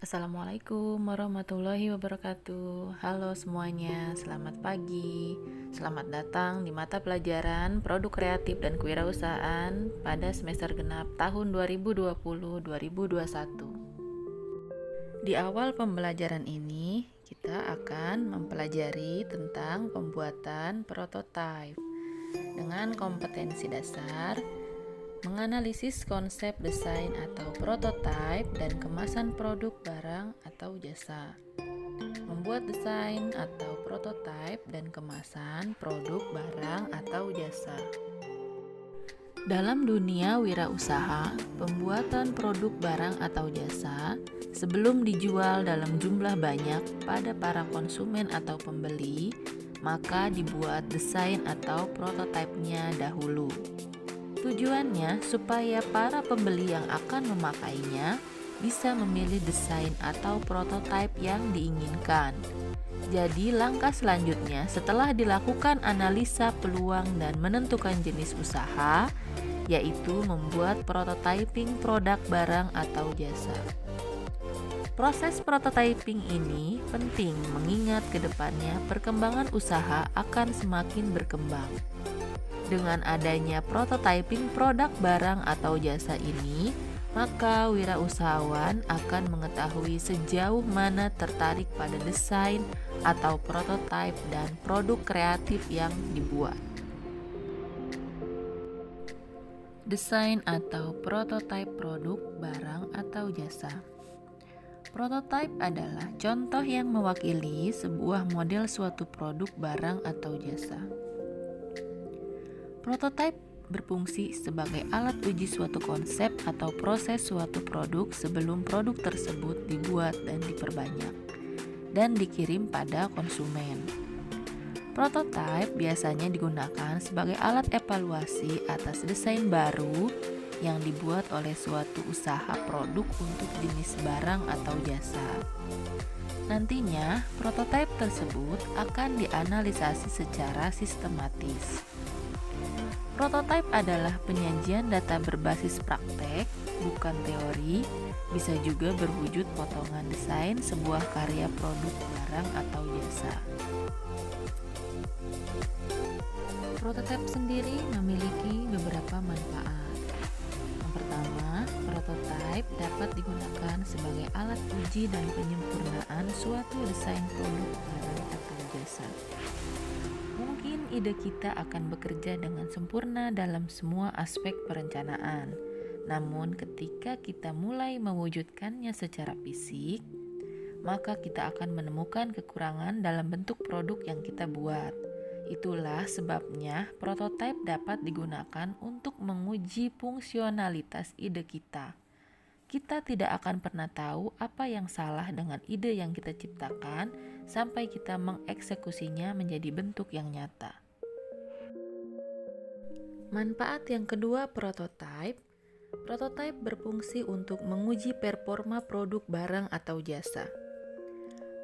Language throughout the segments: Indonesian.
Assalamualaikum warahmatullahi wabarakatuh. Halo semuanya, selamat pagi. Selamat datang di mata pelajaran Produk Kreatif dan Kewirausahaan pada semester genap tahun 2020-2021. Di awal pembelajaran ini, kita akan mempelajari tentang pembuatan prototipe dengan kompetensi dasar, menganalisis konsep desain atau prototipe dan kemasan produk barang atau jasa, membuat desain atau prototipe dan kemasan produk barang atau jasa. Dalam dunia wirausaha, pembuatan produk barang atau jasa sebelum dijual dalam jumlah banyak pada para konsumen atau pembeli, maka dibuat desain atau prototipenya dahulu. Tujuannya supaya para pembeli yang akan memakainya bisa memilih desain atau prototipe yang diinginkan. Jadi langkah selanjutnya setelah dilakukan analisa peluang dan menentukan jenis usaha, yaitu membuat prototyping produk barang atau jasa. Proses prototyping ini penting mengingat ke depannya perkembangan usaha akan semakin berkembang. Dengan adanya prototyping produk barang atau jasa ini, maka wirausahawan akan mengetahui sejauh mana tertarik pada desain atau prototipe dan produk kreatif yang dibuat. Desain atau prototipe produk barang atau jasa. Prototipe adalah contoh yang mewakili sebuah model suatu produk barang atau jasa. Prototipe berfungsi sebagai alat uji suatu konsep atau proses suatu produk sebelum produk tersebut dibuat dan diperbanyak dan dikirim pada konsumen. Prototipe biasanya digunakan sebagai alat evaluasi atas desain baru yang dibuat oleh suatu usaha produk untuk jenis barang atau jasa. Nantinya, prototipe tersebut akan dianalisasi secara sistematis. Prototipe adalah penyajian data berbasis praktek, bukan teori, bisa juga berwujud potongan desain sebuah karya produk barang atau jasa. Prototipe sendiri memiliki beberapa manfaat. Yang pertama, prototipe dapat digunakan sebagai alat uji dan penyempurnaan suatu desain produk barang atau jasa. Mungkin ide kita akan bekerja dengan sempurna dalam semua aspek perencanaan. Namun ketika kita mulai mewujudkannya secara fisik, maka kita akan menemukan kekurangan dalam bentuk produk yang kita buat. Itulah sebabnya prototipe dapat digunakan untuk menguji fungsionalitas ide kita. Kita tidak akan pernah tahu apa yang salah dengan ide yang kita ciptakan sampai kita mengeksekusinya menjadi bentuk yang nyata. Manfaat yang kedua prototipe. Prototipe berfungsi untuk menguji performa produk barang atau jasa.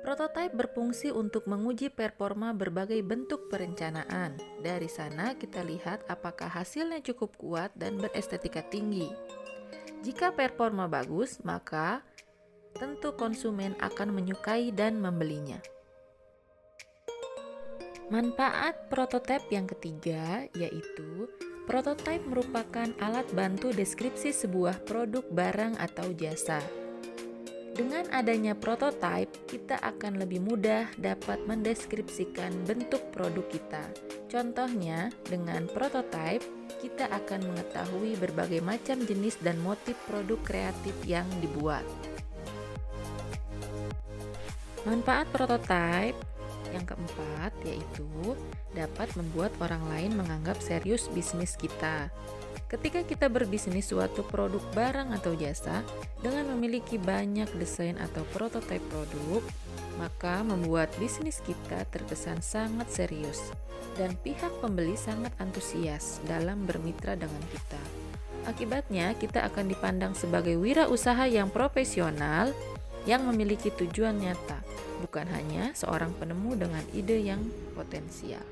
Prototipe berfungsi untuk menguji performa berbagai bentuk perencanaan. Dari sana kita lihat apakah hasilnya cukup kuat dan berestetika tinggi. Jika performa bagus, maka tentu konsumen akan menyukai dan membelinya. Manfaat prototipe yang ketiga yaitu prototipe merupakan alat bantu deskripsi sebuah produk barang atau jasa. Dengan adanya prototipe, kita akan lebih mudah dapat mendeskripsikan bentuk produk kita. Contohnya, dengan prototipe, kita akan mengetahui berbagai macam jenis dan motif produk kreatif yang dibuat. Manfaat prototipe yang keempat yaitu dapat membuat orang lain menganggap serius bisnis kita. Ketika kita berbisnis suatu produk barang atau jasa dengan memiliki banyak desain atau prototipe produk, maka membuat bisnis kita terkesan sangat serius dan pihak pembeli sangat antusias dalam bermitra dengan kita. Akibatnya, kita akan dipandang sebagai wirausaha yang profesional yang memiliki tujuan nyata, bukan hanya seorang penemu dengan ide yang potensial.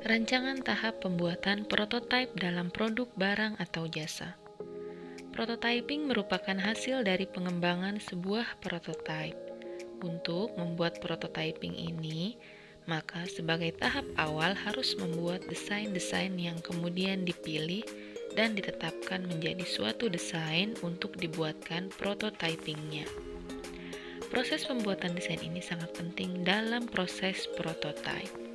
Rancangan tahap pembuatan prototipe dalam produk barang atau jasa. Prototyping merupakan hasil dari pengembangan sebuah prototype. Untuk membuat prototyping ini, maka sebagai tahap awal harus membuat desain-desain yang kemudian dipilih dan ditetapkan menjadi suatu desain untuk dibuatkan prototypingnya. Proses pembuatan desain ini sangat penting dalam proses prototype.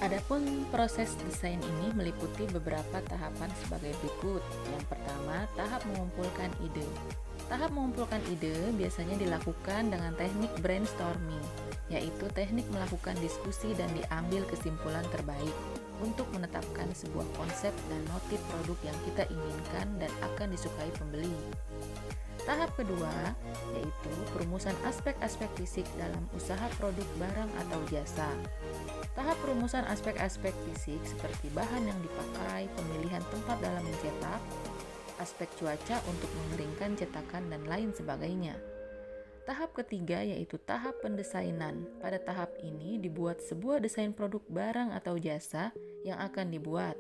Adapun proses desain ini meliputi beberapa tahapan sebagai berikut. Yang pertama, tahap mengumpulkan ide. Tahap mengumpulkan ide biasanya dilakukan dengan teknik brainstorming, yaitu teknik melakukan diskusi dan diambil kesimpulan terbaik untuk menetapkan sebuah konsep dan motif produk yang kita inginkan dan akan disukai pembeli. Tahap kedua, yaitu perumusan aspek-aspek fisik dalam usaha produk barang atau jasa. Tahap perumusan aspek-aspek fisik seperti bahan yang dipakai, pemilihan tempat dalam mencetak, aspek cuaca untuk mengeringkan cetakan dan lain sebagainya. Tahap ketiga yaitu tahap pendesainan. Pada tahap ini dibuat sebuah desain produk barang atau jasa yang akan dibuat.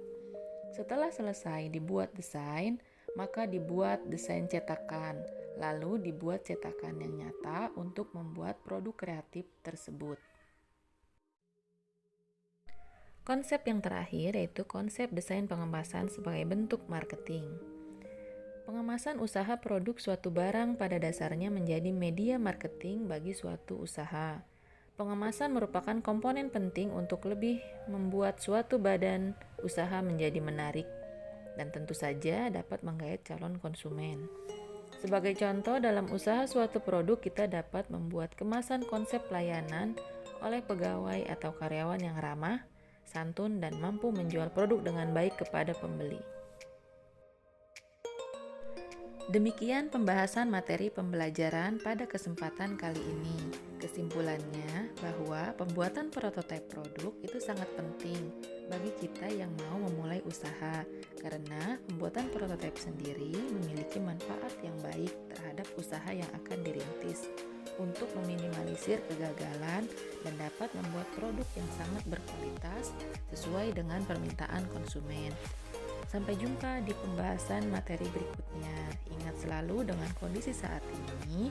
Setelah selesai dibuat desain, maka dibuat desain cetakan, lalu dibuat cetakan yang nyata untuk membuat produk kreatif tersebut. Konsep yang terakhir yaitu konsep desain pengemasan sebagai bentuk marketing. Pengemasan usaha produk suatu barang pada dasarnya menjadi media marketing bagi suatu usaha. Pengemasan merupakan komponen penting untuk lebih membuat suatu badan usaha menjadi menarik dan tentu saja dapat menggait calon konsumen. Sebagai contoh, dalam usaha suatu produk kita dapat membuat kemasan konsep pelayanan oleh pegawai atau karyawan yang ramah, santun, dan mampu menjual produk dengan baik kepada pembeli. Demikian pembahasan materi pembelajaran pada kesempatan kali ini. Kesimpulannya bahwa pembuatan prototipe produk itu sangat penting bagi kita yang mau memulai usaha karena pembuatan prototipe sendiri memiliki manfaat yang baik terhadap usaha yang akan dirintis untuk meminimalisir kegagalan dan dapat membuat produk yang sangat berkualitas sesuai dengan permintaan konsumen. Sampai jumpa di pembahasan materi berikutnya. Ingat selalu dengan kondisi saat ini,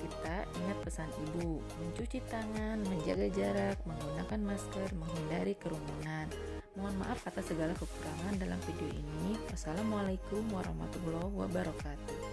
kita ingat pesan ibu, mencuci tangan, menjaga jarak, menggunakan masker, menghindari kerumunan. Mohon maaf atas segala kekurangan dalam video ini. Wassalamualaikum warahmatullahi wabarakatuh.